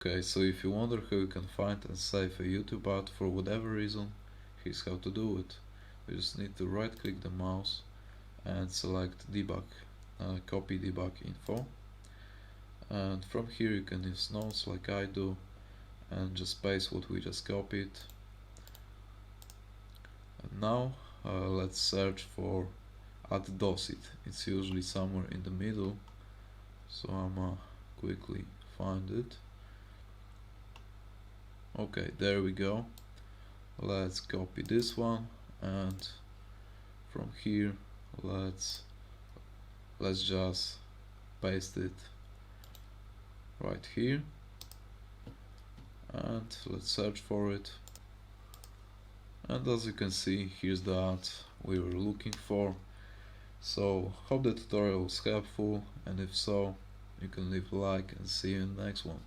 Okay, so if you wonder how you can find and save a YouTube ad for whatever reason, here's how to do it. You just need to right click the mouse and select debug, copy debug info, and from here you can use notes like I do and just paste what we just copied. And now let's search for add docit. It's usually somewhere in the middle, so I'm quickly find it. Okay, there we go. Let's copy this one, and from here let's just paste it right here, and let's search for it. And as you can see, here's the ad we were looking for. So hope the tutorial was helpful, and if so, you can leave a like and see you in the next one.